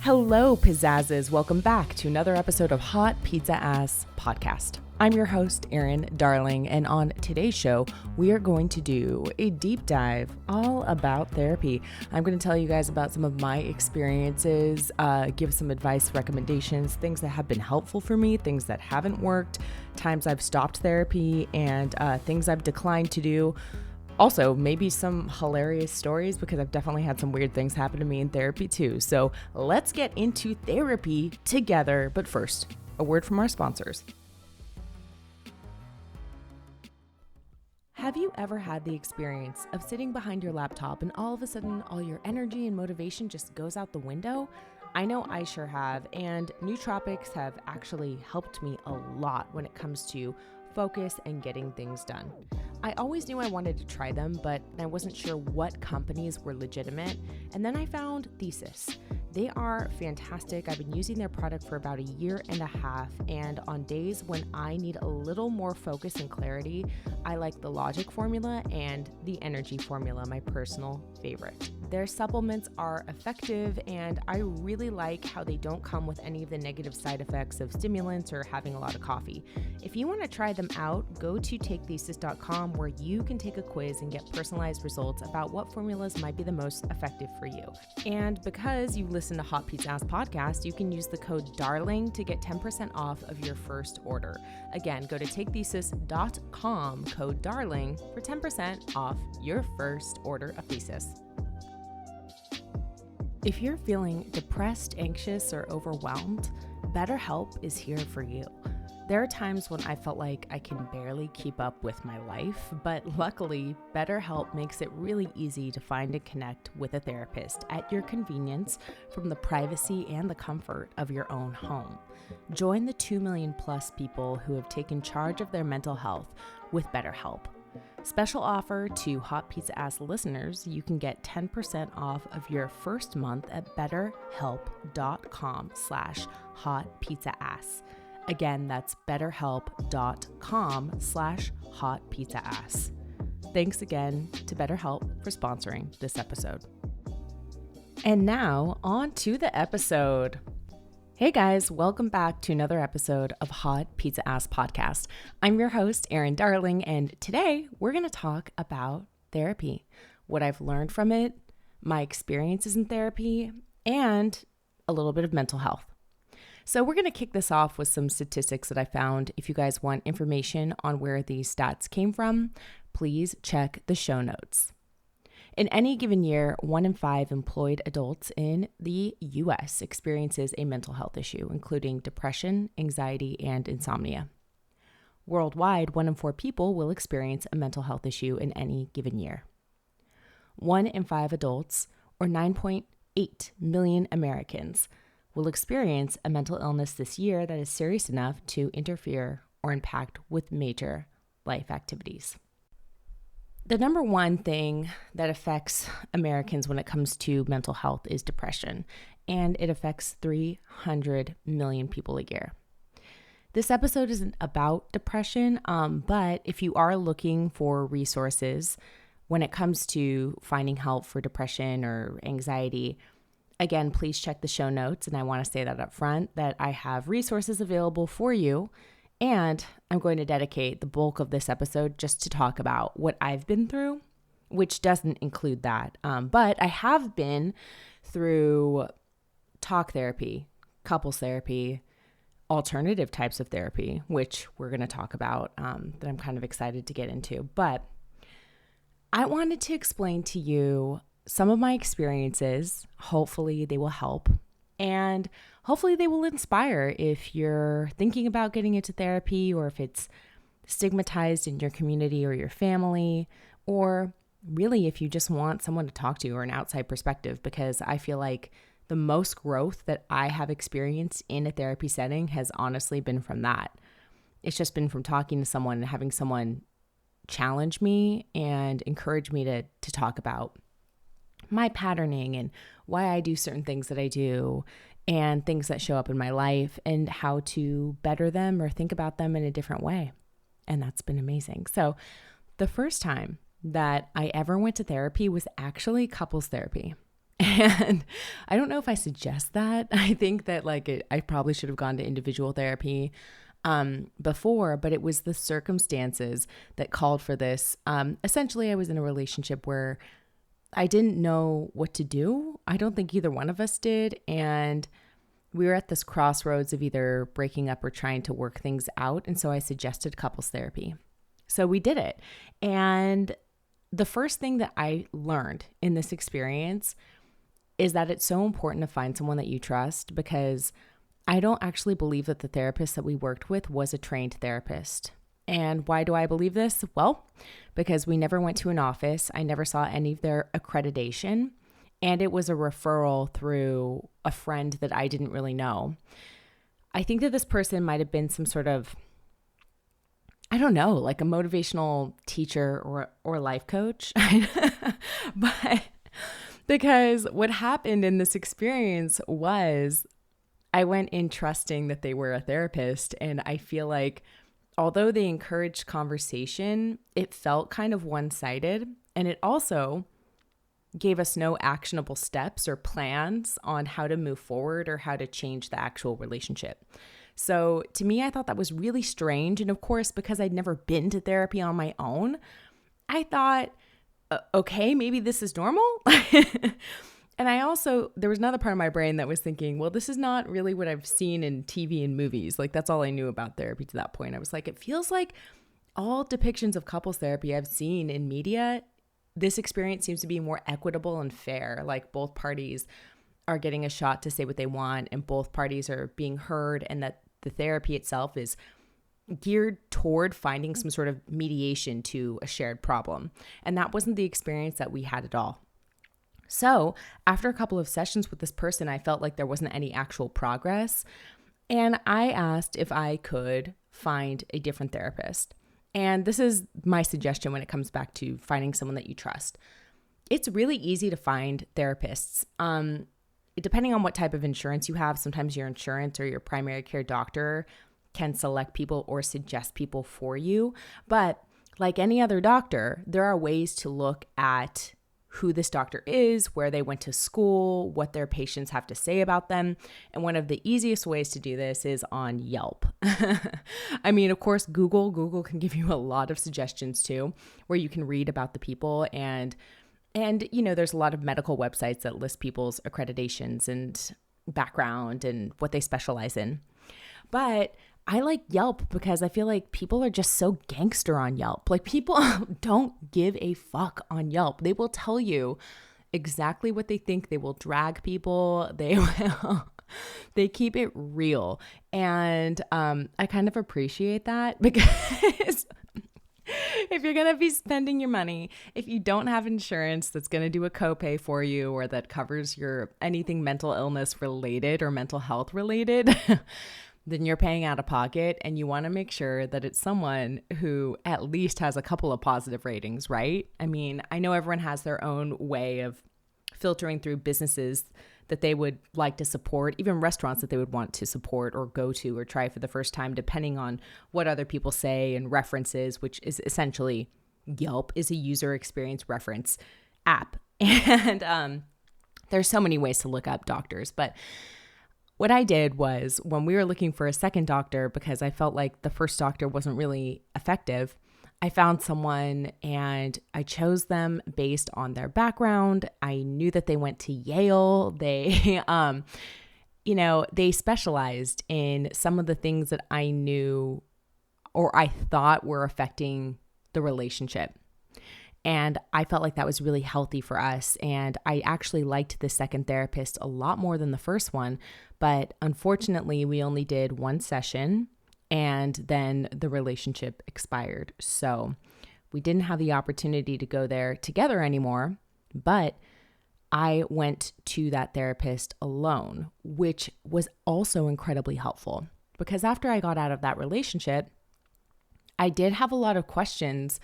Hello, pizzazzes. Welcome back to another episode of Hot Pizza Ass Podcast. I'm your host, Erin Darling, and on today's show, we are going to do a deep dive all about therapy. I'm going to tell you guys about some of my experiences, give some advice, recommendations, things that have been helpful for me, things that haven't worked, times I've stopped therapy, and things I've declined to do. Also, maybe some hilarious stories because I've definitely had some weird things happen to me in therapy too. So let's get into therapy together. But first, a word from our sponsors. Have you ever had the experience of sitting behind your laptop and all of a sudden all your energy and motivation just goes out the window? I know I sure have, and nootropics have actually helped me a lot when it comes to focus and getting things done. I always knew I wanted to try them, but I wasn't sure what companies were legitimate. And then I found Thesis. They are fantastic. I've been using their product for about a year and a half. And on days when I need a little more focus and clarity, I like the Logic formula and the Energy formula, my personal favorite. Their supplements are effective, and I really like how they don't come with any of the negative side effects of stimulants or having a lot of coffee. If you want to try them out, go to takethesis.com where you can take a quiz and get personalized results about what formulas might be the most effective for you. And because you listen to Hot Pizza Ass Podcast, you can use the code DARLING to get 10% off of your first order. Again, go to takethesis.com, code DARLING, for 10% off your first order of Thesis. If you're feeling depressed, anxious, or overwhelmed, BetterHelp is here for you. There are times when I felt like I can barely keep up with my life, but luckily, BetterHelp makes it really easy to find and connect with a therapist at your convenience from the privacy and the comfort of your own home. Join the 2 million plus people who have taken charge of their mental health with BetterHelp. Special offer to Hot Pizza Ass listeners, you can get 10% off of your first month at betterhelp.com/hotpizzaass. Again, that's betterhelp.com/hotpizzaass. Thanks again to BetterHelp for sponsoring this episode. And now on to the episode. Hey guys, welcome back to another episode of Hot Pizza Ass Podcast. I'm your host, Erin Darling, and today we're going to talk about therapy, what I've learned from it, my experiences in therapy, and a little bit of mental health. So we're going to kick this off with some statistics that I found. If you guys want information on where these stats came from, please check the show notes. In any given year, 1 in 5 employed adults in the U.S. experiences a mental health issue, including depression, anxiety, and insomnia. Worldwide, 1 in 4 people will experience a mental health issue in any given year. 1 in 5 adults, or 9.8 million Americans, will experience a mental illness this year that is serious enough to interfere or impact with major life activities. The number one thing that affects Americans when it comes to mental health is depression, and it affects 300 million people a year. This episode isn't about depression, but if you are looking for resources when it comes to finding help for depression or anxiety, again, please check the show notes, and I want to say that up front, that I have resources available for you. And I'm going to dedicate the bulk of this episode just to talk about what I've been through, which doesn't include that. But I have been through talk therapy, couples therapy, alternative types of therapy, which we're going to talk about, that I'm kind of excited to get into. But I wanted to explain to you some of my experiences. Hopefully they will help. And hopefully they will inspire if you're thinking about getting into therapy, or if it's stigmatized in your community or your family, or really if you just want someone to talk to or an outside perspective, because I feel like the most growth that I have experienced in a therapy setting has honestly been from that. It's just been from talking to someone and having someone challenge me and encourage me to talk about my patterning and why I do certain things that I do and things that show up in my life and how to better them or think about them in a different way. And that's been amazing. So the first time that I ever went to therapy was actually couples therapy. And I don't know if I suggest that. I think that I probably should have gone to individual therapy before, but it was the circumstances that called for this. Essentially, I was in a relationship where I didn't know what to do. I don't think either one of us did. And we were at this crossroads of either breaking up or trying to work things out. And so I suggested couples therapy. So we did it. And the first thing that I learned in this experience is that it's so important to find someone that you trust, because I don't actually believe that the therapist that we worked with was a trained therapist. And why do I believe this? Well, because we never went to an office. I never saw any of their accreditation. And it was a referral through a friend that I didn't really know. I think that this person might have been some sort of, I don't know, like a motivational teacher or life coach. But because what happened in this experience was I went in trusting that they were a therapist. And I feel like although they encouraged conversation, it felt kind of one-sided. And it also gave us no actionable steps or plans on how to move forward or how to change the actual relationship. So to me, I thought that was really strange. And of course, because I'd never been to therapy on my own, I thought, okay, maybe this is normal. And there was another part of my brain that was thinking, well, this is not really what I've seen in TV and movies. Like, that's all I knew about therapy to that point. I was like, it feels like all depictions of couples therapy I've seen in media, this experience seems to be more equitable and fair. Like, both parties are getting a shot to say what they want, and both parties are being heard, and that the therapy itself is geared toward finding some sort of mediation to a shared problem. And that wasn't the experience that we had at all. So after a couple of sessions with this person, I felt like there wasn't any actual progress. And I asked if I could find a different therapist. And this is my suggestion when it comes back to finding someone that you trust. It's really easy to find therapists. Depending on what type of insurance you have, sometimes your insurance or your primary care doctor can select people or suggest people for you. But like any other doctor, there are ways to look at who this doctor is, where they went to school, what their patients have to say about them. And one of the easiest ways to do this is on Yelp. I mean, of course, Google can give you a lot of suggestions too, where you can read about the people. And there's a lot of medical websites that list people's accreditations and background and what they specialize in. But I like Yelp because I feel like people are just so gangster on Yelp. Like, people don't give a fuck on Yelp. They will tell you exactly what they think. They will drag people. They keep it real. And I kind of appreciate that, because if you're going to be spending your money, if you don't have insurance that's going to do a copay for you or that covers your anything mental illness related or mental health related, then you're paying out of pocket, and you want to make sure that it's someone who at least has a couple of positive ratings, right? I mean, I know everyone has their own way of filtering through businesses that they would like to support, even restaurants that they would want to support or go to or try for the first time, depending on what other people say and references, which is essentially Yelp is a user experience reference app. And there's so many ways to look up doctors, but what I did was, when we were looking for a second doctor, because I felt like the first doctor wasn't really effective, I found someone and I chose them based on their background. I knew that they went to Yale. They, they specialized in some of the things that I knew or I thought were affecting the relationship. And I felt like that was really healthy for us. And I actually liked the second therapist a lot more than the first one. But unfortunately, we only did one session and then the relationship expired. So we didn't have the opportunity to go there together anymore. But I went to that therapist alone, which was also incredibly helpful. Because after I got out of that relationship, I did have a lot of questions,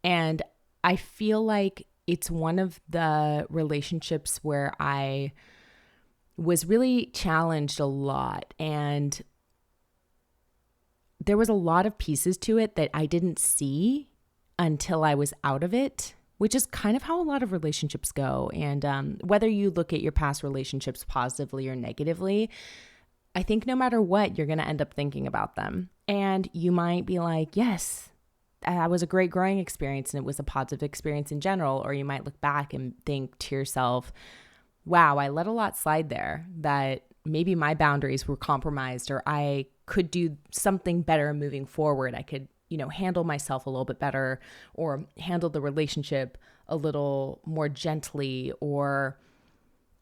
and I feel like it's one of the relationships where I was really challenged a lot, and there was a lot of pieces to it that I didn't see until I was out of it. which is kind of how a lot of relationships go. And whether you look at your past relationships positively or negatively, I think no matter what, you're going to end up thinking about them. And you might be like, yes, that was a great growing experience and it was a positive experience in general. Or you might look back and think to yourself, wow, I let a lot slide there, that maybe my boundaries were compromised, or I could do something better moving forward. I could, handle myself a little bit better, or handle the relationship a little more gently, or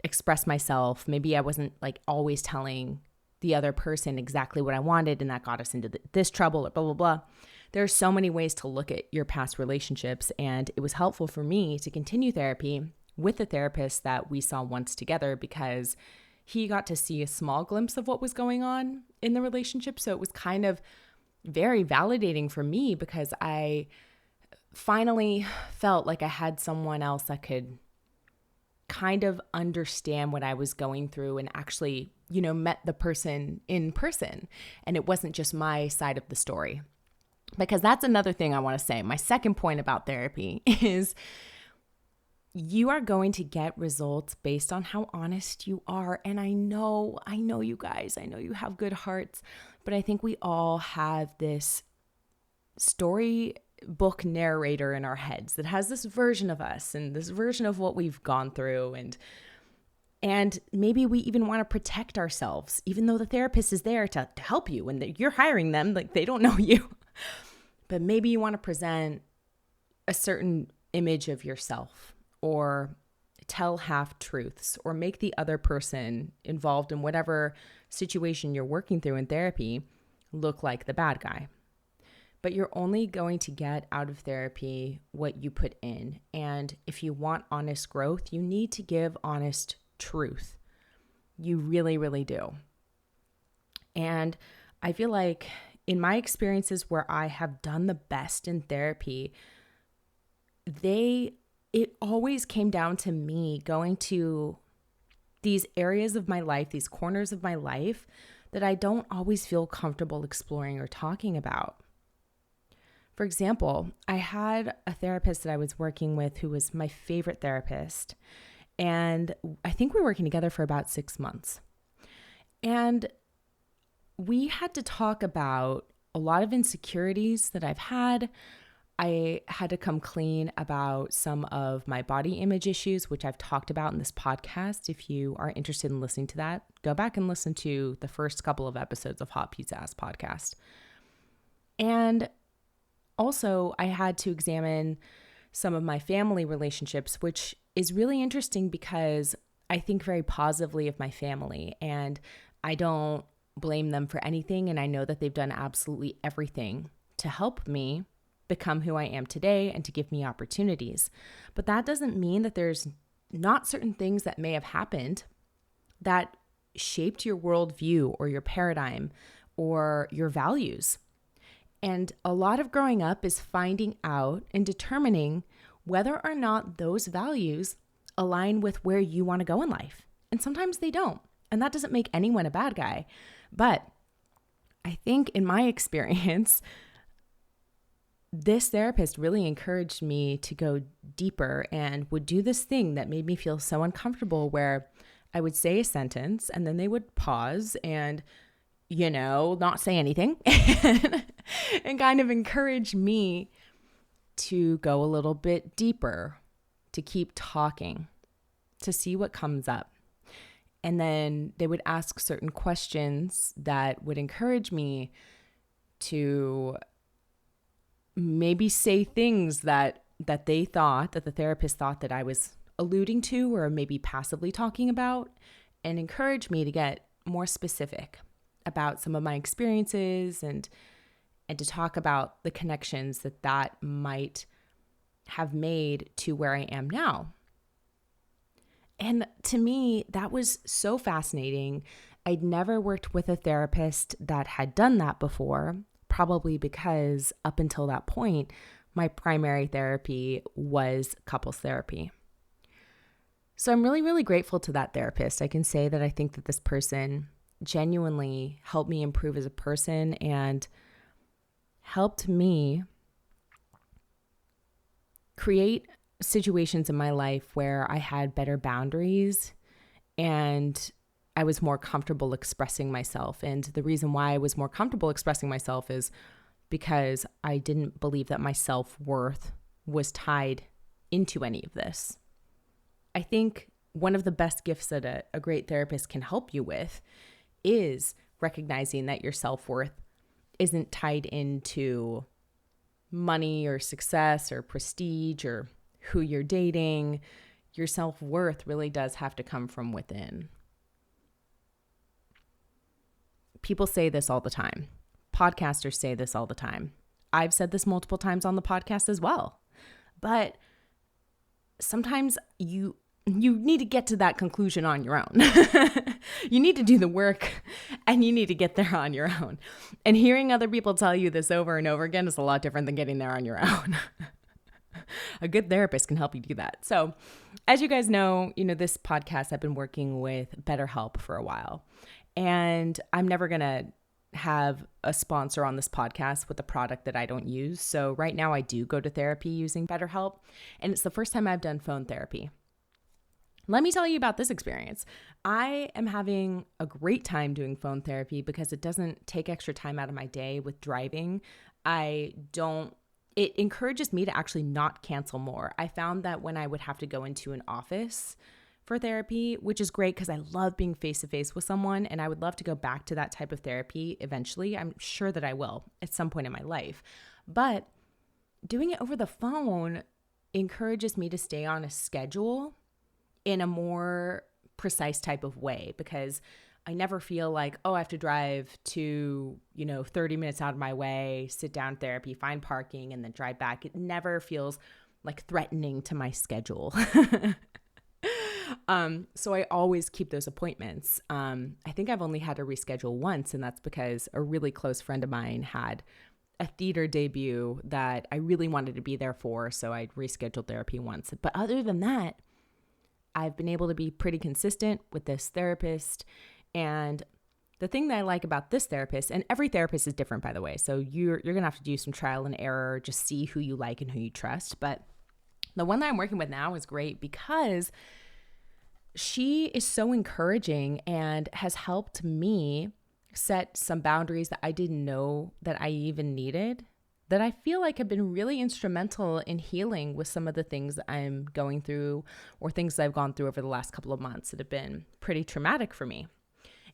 express myself. Maybe I wasn't like always telling the other person exactly what I wanted, and that got us into this trouble, or blah, blah, blah. There are so many ways to look at your past relationships, and it was helpful for me to continue therapy with the therapist that we saw once together, because he got to see a small glimpse of what was going on in the relationship. So it was kind of very validating for me, because I finally felt like I had someone else that could kind of understand what I was going through, and actually, met the person in person. And it wasn't just my side of the story. Because that's another thing I want to say. My second point about therapy is you are going to get results based on how honest you are. And I know you guys, I know you have good hearts, but I think we all have this storybook narrator in our heads that has this version of us and this version of what we've gone through. And maybe we even want to protect ourselves, even though the therapist is there to help you and you're hiring them, like they don't know you. But maybe you want to present a certain image of yourself, or tell half truths, or make the other person involved in whatever situation you're working through in therapy look like the bad guy. But you're only going to get out of therapy what you put in. And if you want honest growth, you need to give honest truth. You really, really do. And I feel like in my experiences where I have done the best in therapy, it always came down to me going to these areas of my life, these corners of my life that I don't always feel comfortable exploring or talking about. For example, I had a therapist that I was working with who was my favorite therapist. And I think we were working together for about 6 months. And we had to talk about a lot of insecurities that I've had. I had to come clean about some of my body image issues, which I've talked about in this podcast. If you are interested in listening to that, go back and listen to the first couple of episodes of Hot Pizza Ass podcast. And also, I had to examine some of my family relationships, which is really interesting because I think very positively of my family, and I don't blame them for anything. And I know that they've done absolutely everything to help me become who I am today and to give me opportunities. But that doesn't mean that there's not certain things that may have happened that shaped your worldview or your paradigm or your values. And a lot of growing up is finding out and determining whether or not those values align with where you want to go in life. And sometimes they don't. And that doesn't make anyone a bad guy. But I think in my experience, this therapist really encouraged me to go deeper and would do this thing that made me feel so uncomfortable, where I would say a sentence and then they would pause and, not say anything and kind of encourage me to go a little bit deeper, to keep talking, to see what comes up. And then they would ask certain questions that would encourage me to maybe say things that they thought, that the therapist thought that I was alluding to or maybe passively talking about, and encourage me to get more specific about some of my experiences and to talk about the connections that might have made to where I am now. And to me, that was so fascinating. I'd never worked with a therapist that had done that before, probably because up until that point, my primary therapy was couples therapy. So I'm really, really grateful to that therapist. I can say that I think that this person genuinely helped me improve as a person and helped me create situations in my life where I had better boundaries and I was more comfortable expressing myself. And the reason why I was more comfortable expressing myself is because I didn't believe that my self-worth was tied into any of this. I think one of the best gifts that a great therapist can help you with is recognizing that your self-worth isn't tied into money or success or prestige or who you're dating. Your self-worth really does have to come from within. People say this all the time. Podcasters say this all the time. I've said this multiple times on the podcast as well. But sometimes you need to get to that conclusion on your own. You need to do the work and you need to get there on your own. And hearing other people tell you this over and over again is a lot different than getting there on your own. A good therapist can help you do that. So as you guys know, this podcast, I've been working with BetterHelp for a while. And I'm never going to have a sponsor on this podcast with a product that I don't use. So right now I do go to therapy using BetterHelp. And it's the first time I've done phone therapy. Let me tell you about this experience. I am having a great time doing phone therapy because it doesn't take extra time out of my day with driving. It encourages me to actually not cancel more. I found that when I would have to go into an office for therapy, which is great because I love being face-to-face with someone and I would love to go back to that type of therapy eventually. I'm sure that I will at some point in my life. But doing it over the phone encourages me to stay on a schedule in a more precise type of way because I never feel like, I have to drive to, 30 minutes out of my way, sit down therapy, find parking, and then drive back. It never feels like threatening to my schedule. So I always keep those appointments. I think I've only had to reschedule once, and that's because a really close friend of mine had a theater debut that I really wanted to be there for, so I rescheduled therapy once. But other than that, I've been able to be pretty consistent with this therapist. And the thing that I like about this therapist, and every therapist is different, by the way, so you're going to have to do some trial and error, just see who you like and who you trust. But the one that I'm working with now is great because she is so encouraging and has helped me set some boundaries that I didn't know that I even needed, that I feel like have been really instrumental in healing with some of the things that I'm going through or things that I've gone through over the last couple of months that have been pretty traumatic for me.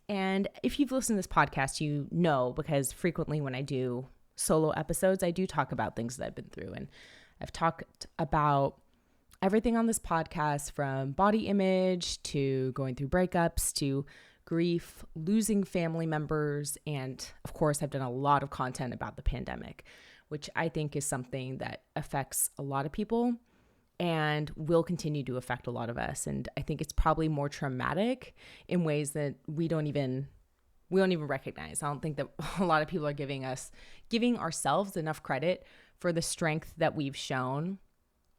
And if you've listened to this podcast, you know, because frequently when I do solo episodes, I do talk about things that I've been through. And I've talked about everything on this podcast, from body image to going through breakups to grief, losing family members. And of course, I've done a lot of content about the pandemic, which I think is something that affects a lot of people and will continue to affect a lot of us. And I think it's probably more traumatic in ways that we don't even recognize. I don't think that a lot of people are giving ourselves enough credit for the strength that we've shown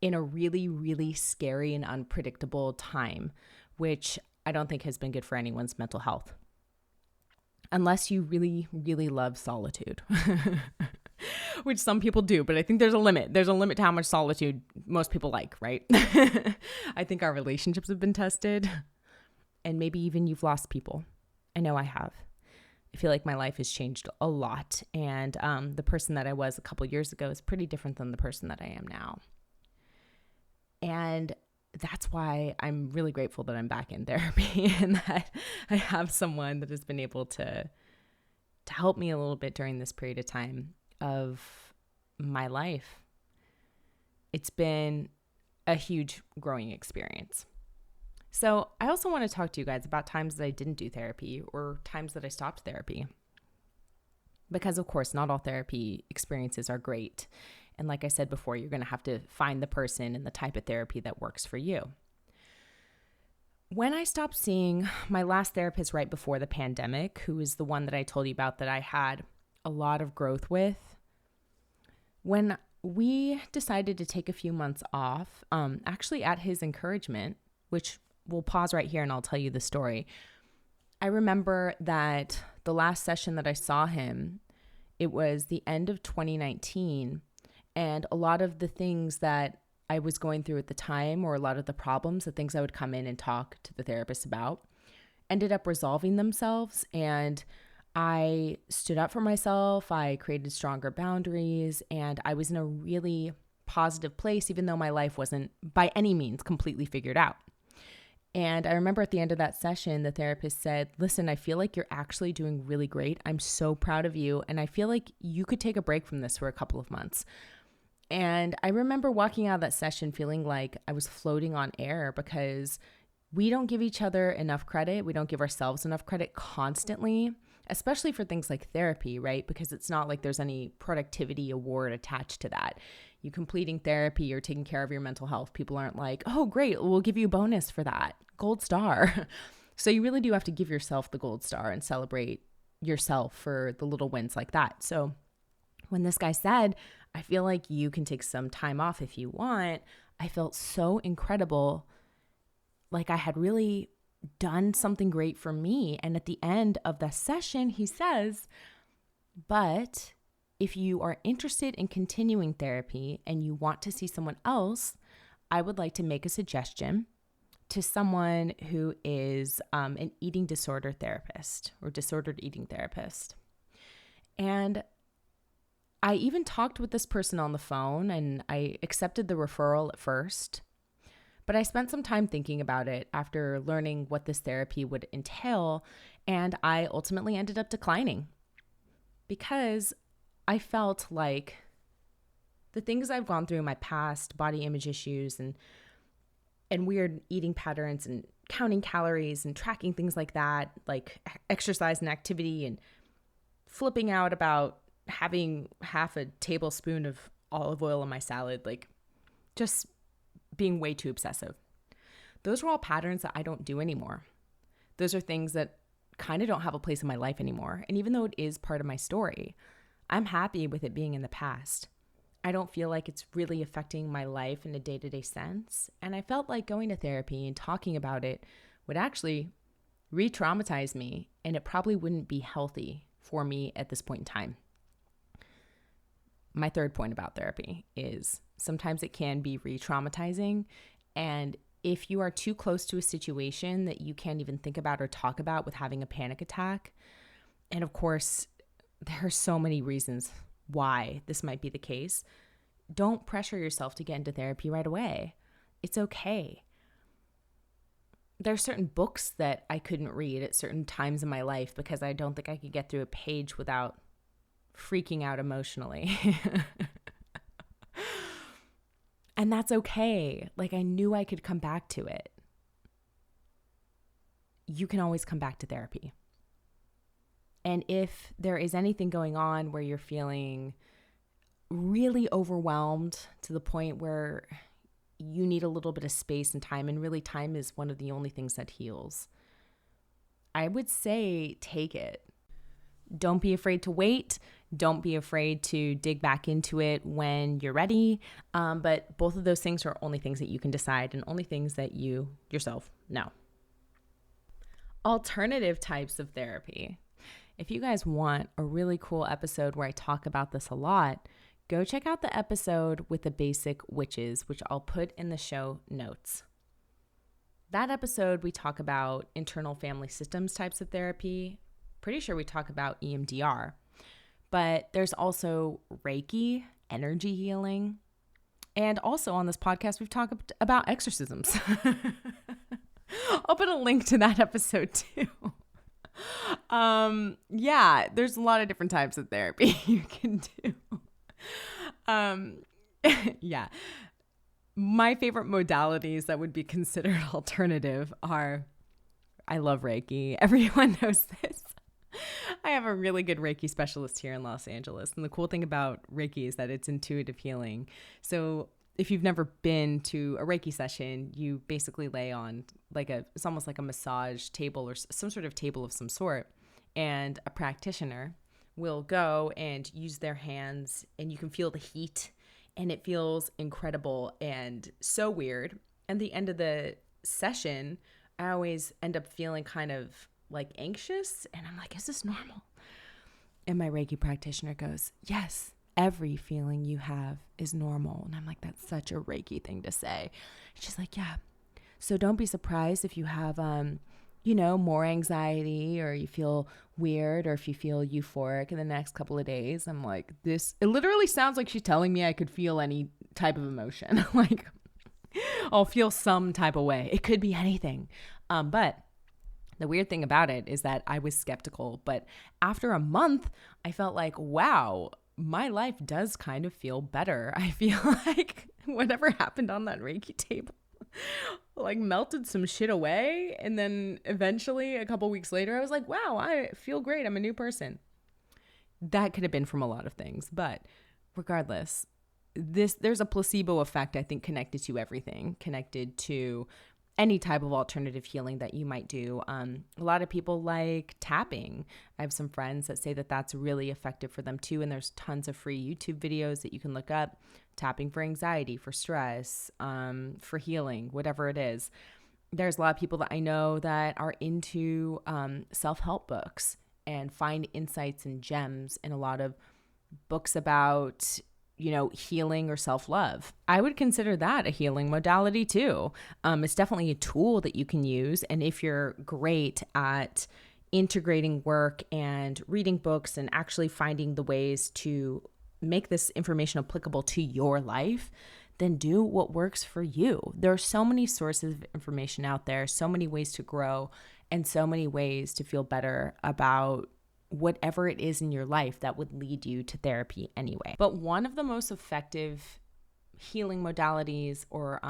in a really, really scary and unpredictable time, which I don't think has been good for anyone's mental health. Unless you really, really love solitude. Which some people do, but I think there's a limit. There's a limit to how much solitude most people like, right? I think our relationships have been tested, and maybe even you've lost people. I know I have. I feel like my life has changed a lot, and the person that I was a couple years ago is pretty different than the person that I am now. And that's why I'm really grateful that I'm back in therapy and that I have someone that has been able to help me a little bit during this period of time of my life. It's been a huge growing experience. So I also want to talk to you guys about times that I didn't do therapy or times that I stopped therapy. Because of course, not all therapy experiences are great. And like I said before, you're going to have to find the person and the type of therapy that works for you. When I stopped seeing my last therapist right before the pandemic, who is the one that I told you about that I had a lot of growth with, when we decided to take a few months off, actually at his encouragement, which we'll pause right here and I'll tell you the story. I remember that the last session that I saw him, it was the end of 2019. And a lot of the things that I was going through at the time, or a lot of the problems, the things I would come in and talk to the therapist about, ended up resolving themselves. And I stood up for myself. I created stronger boundaries, and I was in a really positive place, even though my life wasn't by any means completely figured out. And I remember at the end of that session, the therapist said, listen, I feel like you're actually doing really great. I'm so proud of you. And I feel like you could take a break from this for a couple of months. And I remember walking out of that session feeling like I was floating on air, because we don't give each other enough credit. We don't give ourselves enough credit constantly, especially for things like therapy, right? Because it's not like there's any productivity award attached to that. You completing therapy or taking care of your mental health, people aren't like, oh, great, we'll give you a bonus for that. Gold star. So you really do have to give yourself the gold star and celebrate yourself for the little wins like that. So when this guy said, I feel like you can take some time off if you want, I felt so incredible. Like I had really done something great for me. And at the end of the session, he says, but if you are interested in continuing therapy and you want to see someone else, I would like to make a suggestion to someone who is an eating disorder therapist or disordered eating therapist. And I even talked with this person on the phone, and I accepted the referral at first. But I spent some time thinking about it after learning what this therapy would entail, and I ultimately ended up declining because I felt like the things I've gone through in my past, body image issues and weird eating patterns and counting calories and tracking things like that, like exercise and activity, and flipping out about having half a tablespoon of olive oil in my salad, like just being way too obsessive. Those are all patterns that I don't do anymore. Those are things that kind of don't have a place in my life anymore. And even though it is part of my story, I'm happy with it being in the past. I don't feel like it's really affecting my life in a day-to-day sense. And I felt like going to therapy and talking about it would actually re-traumatize me, and it probably wouldn't be healthy for me at this point in time. My third point about therapy is sometimes it can be re-traumatizing. And if you are too close to a situation that you can't even think about or talk about with having a panic attack, and of course, there are so many reasons why this might be the case, don't pressure yourself to get into therapy right away. It's okay. There are certain books that I couldn't read at certain times in my life because I don't think I could get through a page without freaking out emotionally. And that's okay. Like, I knew I could come back to it. You can always come back to therapy. And if there is anything going on where you're feeling really overwhelmed to the point where you need a little bit of space and time, and really time is one of the only things that heals, I would say take it. Don't be afraid to wait. Don't be afraid to dig back into it when you're ready. But both of those things are only things that you can decide, and only things that you yourself know. Alternative types of therapy. If you guys want a really cool episode where I talk about this a lot, go check out the episode with the basic witches, which I'll put in the show notes. That episode, we talk about internal family systems types of therapy. Pretty sure we talk about EMDR. But there's also Reiki, energy healing. And also on this podcast, we've talked about exorcisms. I'll put a link to that episode too. Yeah, there's a lot of different types of therapy you can do. Yeah. My favorite modalities that would be considered alternative are, I love Reiki. Everyone knows this. I have a really good Reiki specialist here in Los Angeles. And the cool thing about Reiki is that it's intuitive healing. So if you've never been to a Reiki session, you basically lay on it's almost like a massage table or some sort of table of some sort. And a practitioner will go and use their hands, and you can feel the heat, and it feels incredible and so weird. And the end of the session, I always end up feeling kind of anxious. And I'm like, is this normal? And my Reiki practitioner goes, yes, every feeling you have is normal. And I'm like, that's such a Reiki thing to say. She's like, yeah. So don't be surprised if you have, more anxiety, or you feel weird, or if you feel euphoric in the next couple of days. I'm like, it literally sounds like she's telling me I could feel any type of emotion. Like, I'll feel some type of way. It could be anything. But the weird thing about it is that I was skeptical. But after a month, I felt like, wow, my life does kind of feel better. I feel like whatever happened on that Reiki table like melted some shit away. And then eventually a couple weeks later, I was like, wow, I feel great. I'm a new person. That could have been from a lot of things. But regardless, there's a placebo effect, I think, connected to everything, connected to any type of alternative healing that you might do. A lot of people like tapping. I have some friends that say that that's really effective for them too. And there's tons of free YouTube videos that you can look up. Tapping for anxiety, for stress, for healing, whatever it is. There's a lot of people that I know that are into self-help books and find insights and gems in a lot of books about healing or self-love. I would consider that a healing modality too. It's definitely a tool that you can use. And if you're great at integrating work and reading books and actually finding the ways to make this information applicable to your life, then do what works for you. There are so many sources of information out there, so many ways to grow, and so many ways to feel better about whatever it is in your life that would lead you to therapy anyway. But one of the most effective healing modalities or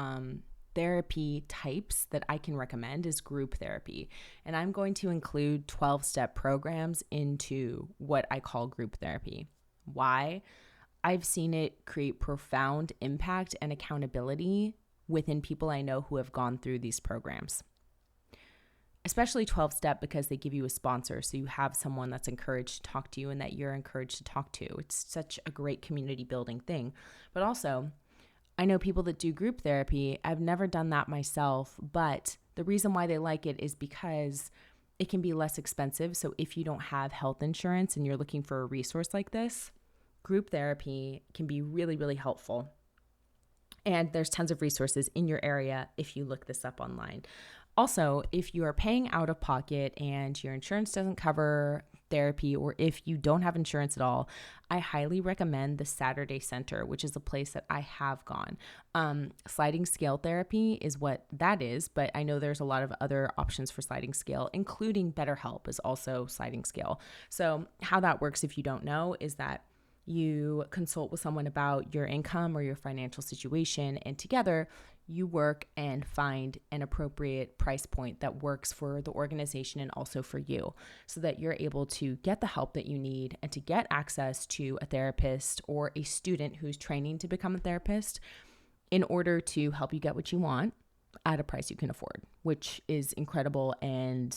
therapy types that I can recommend is group therapy. And I'm going to include 12-step programs into what I call group therapy. Why? I've seen it create profound impact and accountability within people I know who have gone through these programs. Especially 12-step, because they give you a sponsor, so you have someone that's encouraged to talk to you and that you're encouraged to talk to. It's such a great community building thing. But also, I know people that do group therapy. I've never done that myself, but the reason why they like it is because it can be less expensive. So if you don't have health insurance and you're looking for a resource like this, group therapy can be really, really helpful. And there's tons of resources in your area if you look this up online. Also, if you are paying out of pocket and your insurance doesn't cover therapy, or if you don't have insurance at all, I highly recommend the Saturday Center, which is a place that I have gone. Sliding scale therapy is what that is, but I know there's a lot of other options for sliding scale, including BetterHelp is also sliding scale. So how that works, if you don't know, is that you consult with someone about your income or your financial situation, and together you work and find an appropriate price point that works for the organization and also for you, so that you're able to get the help that you need and to get access to a therapist or a student who's training to become a therapist in order to help you get what you want at a price you can afford, which is incredible. And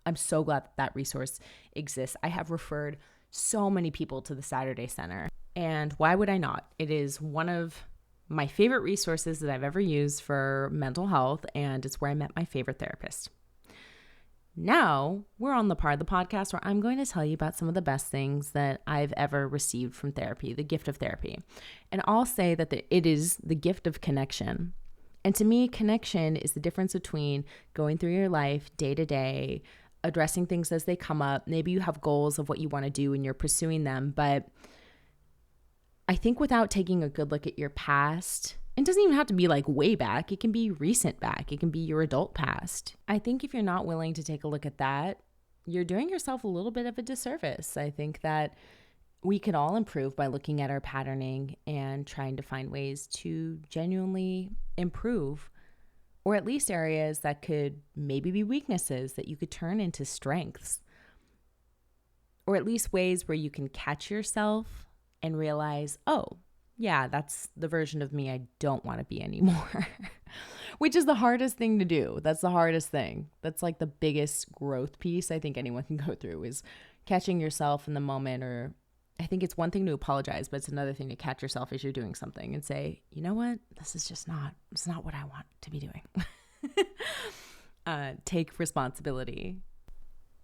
I'm so glad that that resource exists. I have referred so many people to the Saturday Center, and why would I not? It is one of my favorite resources that I've ever used for mental health, and it's where I met my favorite therapist. Now we're on the part of the podcast where I'm going to tell you about some of the best things that I've ever received from therapy, the gift of therapy. And I'll say that it is the gift of connection. And to me, connection is the difference between going through your life day to day, addressing things as they come up. Maybe you have goals of what you want to do and you're pursuing them, but I think without taking a good look at your past, it doesn't even have to be like way back. It can be recent back. It can be your adult past. I think if you're not willing to take a look at that, you're doing yourself a little bit of a disservice. I think that we could all improve by looking at our patterning and trying to find ways to genuinely improve, or at least areas that could maybe be weaknesses that you could turn into strengths, or at least ways where you can catch yourself and realize, oh, yeah, that's the version of me I don't want to be anymore, which is the hardest thing to do. That's the hardest thing. That's like the biggest growth piece I think anyone can go through, is catching yourself in the moment. Or I think it's one thing to apologize, but it's another thing to catch yourself as you're doing something and say, you know what, it's not what I want to be doing. Take responsibility.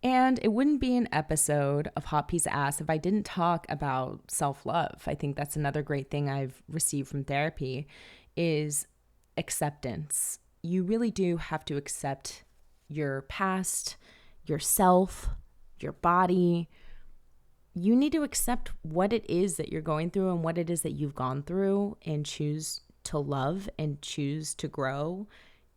And it wouldn't be an episode of Hot Pizza Ass if I didn't talk about self-love. I think that's another great thing I've received from therapy is acceptance. You really do have to accept your past, yourself, your body. You need to accept what it is that you're going through and what it is that you've gone through and choose to love and choose to grow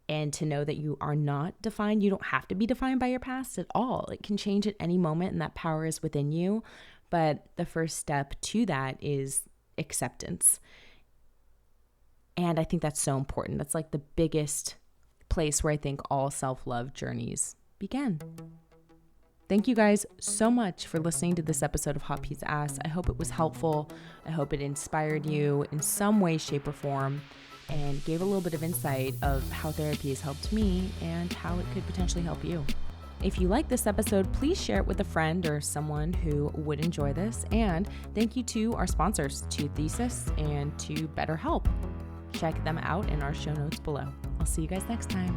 and to know that you are not defined. You don't have to be defined by your past at all. It can change at any moment and that power is within you. But the first step to that is acceptance. And I think that's so important. That's like the biggest place where I think all self-love journeys begin. Thank you guys so much for listening to this episode of Hot Pizza Ass. I hope it was helpful. I hope it inspired you in some way, shape, or form and gave a little bit of insight of how therapy has helped me and how it could potentially help you. If you like this episode, please share it with a friend or someone who would enjoy this. And thank you to our sponsors, to Thesis and to BetterHelp. Check them out in our show notes below. I'll see you guys next time.